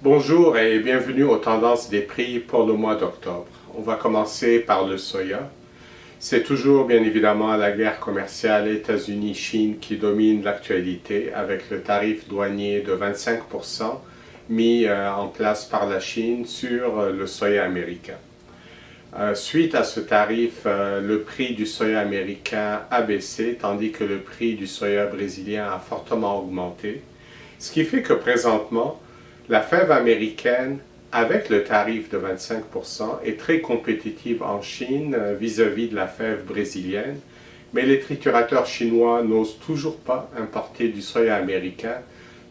Bonjour et bienvenue aux tendances des prix pour le mois d'octobre. On va commencer par le soya. C'est toujours bien évidemment la guerre commerciale États-Unis-Chine qui domine l'actualité avec le tarif douanier de 25% mis en place par la Chine sur le soya américain. Suite à ce tarif, le prix du soya américain a baissé tandis que le prix du soya brésilien a fortement augmenté, ce qui fait que présentement, la fève américaine, avec le tarif de 25%, est très compétitive en Chine vis-à-vis de la fève brésilienne, mais les triturateurs chinois n'osent toujours pas importer du soya américain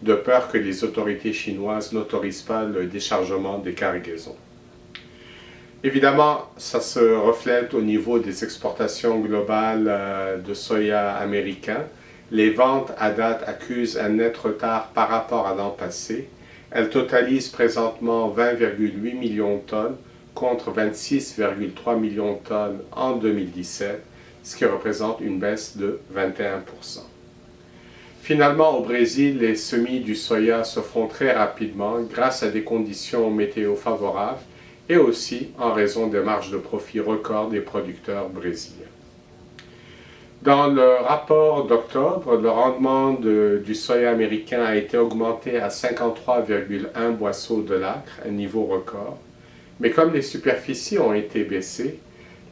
de peur que les autorités chinoises n'autorisent pas le déchargement des cargaisons. Évidemment, ça se reflète au niveau des exportations globales de soya américain. Les ventes à date accusent un net retard par rapport à l'an passé. Elles totalisent présentement 20,8 millions de tonnes contre 26,3 millions de tonnes en 2017, ce qui représente une baisse de 21%. Finalement, au Brésil, les semis du soya se font très rapidement grâce à des conditions météo favorables et aussi en raison des marges de profit records des producteurs brésiliens. Dans le rapport d'octobre, le rendement du soya américain a été augmenté à 53,1 boisseaux de l'acre, un niveau record. Mais comme les superficies ont été baissées,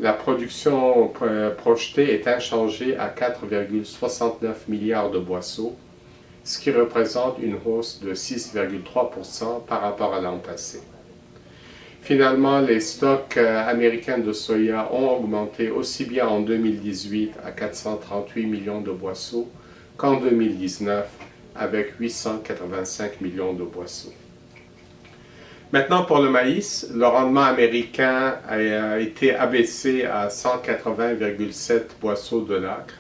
la production projetée est inchangée à 4,69 milliards de boisseaux, ce qui représente une hausse de 6,3% par rapport à l'an passé. Finalement, les stocks américains de soya ont augmenté aussi bien en 2018 à 438 millions de boisseaux qu'en 2019 avec 885 millions de boisseaux. Maintenant pour le maïs, le rendement américain a été abaissé à 180,7 boisseaux de l'acre,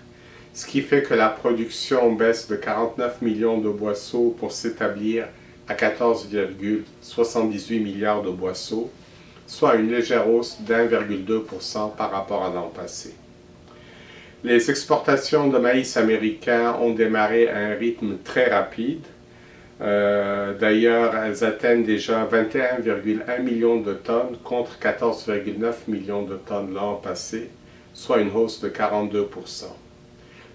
ce qui fait que la production baisse de 49 millions de boisseaux pour s'établir à 14,78 milliards de boisseaux, soit une légère hausse d'1,2% par rapport à l'an passé. Les exportations de maïs américain ont démarré à un rythme très rapide. D'ailleurs, elles atteignent déjà 21,1 millions de tonnes contre 14,9 millions de tonnes l'an passé, soit une hausse de 42%.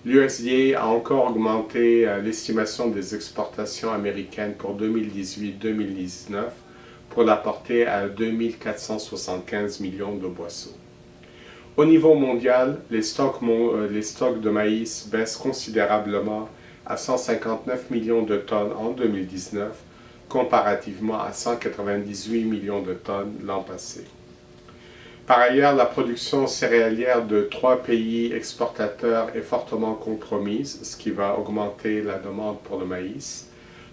L'USDA a encore augmenté l'estimation des exportations américaines pour 2018-2019 pour la porter à 2475 millions de boisseaux. Au niveau mondial, les stocks de maïs baissent considérablement à 159 millions de tonnes en 2019, comparativement à 198 millions de tonnes l'an passé. Par ailleurs, la production céréalière de 3 pays exportateurs est fortement compromise, ce qui va augmenter la demande pour le maïs.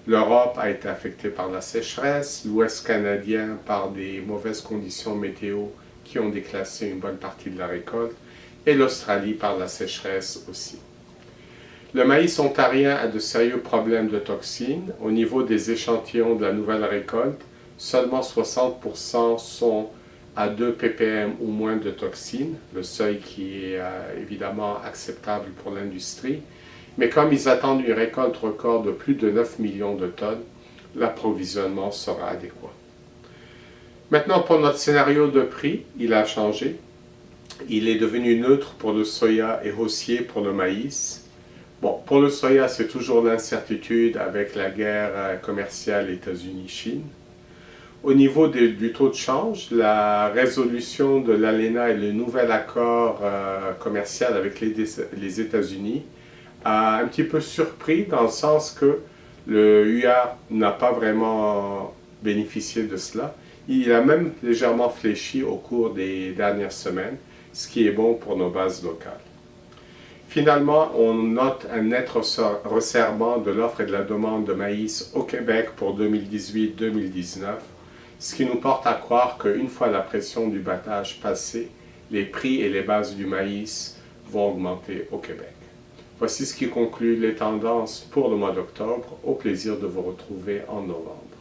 L'Europe a été affectée par la sécheresse, l'Ouest canadien par des mauvaises conditions météo qui ont déclassé une bonne partie de la récolte, et l'Australie par la sécheresse aussi. Le maïs ontarien a de sérieux problèmes de toxines. Au niveau des échantillons de la nouvelle récolte, seulement 60% sont à 2 ppm ou moins de toxines, le seuil qui est évidemment acceptable pour l'industrie. Mais comme ils attendent une récolte record de plus de 9 millions de tonnes, l'approvisionnement sera adéquat. Maintenant, pour notre scénario de prix, il a changé. Il est devenu neutre pour le soya et haussier pour le maïs. Bon, pour le soya, c'est toujours l'incertitude avec la guerre commerciale États-Unis-Chine. Au niveau du taux de change, la résolution de l'ALENA et le nouvel accord commercial avec les États-Unis a un petit peu surpris dans le sens que le UA n'a pas vraiment bénéficié de cela. Il a même légèrement fléchi au cours des dernières semaines, ce qui est bon pour nos bases locales. Finalement, on note un net resserrement de l'offre et de la demande de maïs au Québec pour 2018-2019, ce qui nous porte à croire qu'une fois la pression du battage passée, les prix et les bases du maïs vont augmenter au Québec. Voici ce qui conclut les tendances pour le mois d'octobre. Au plaisir de vous retrouver en novembre.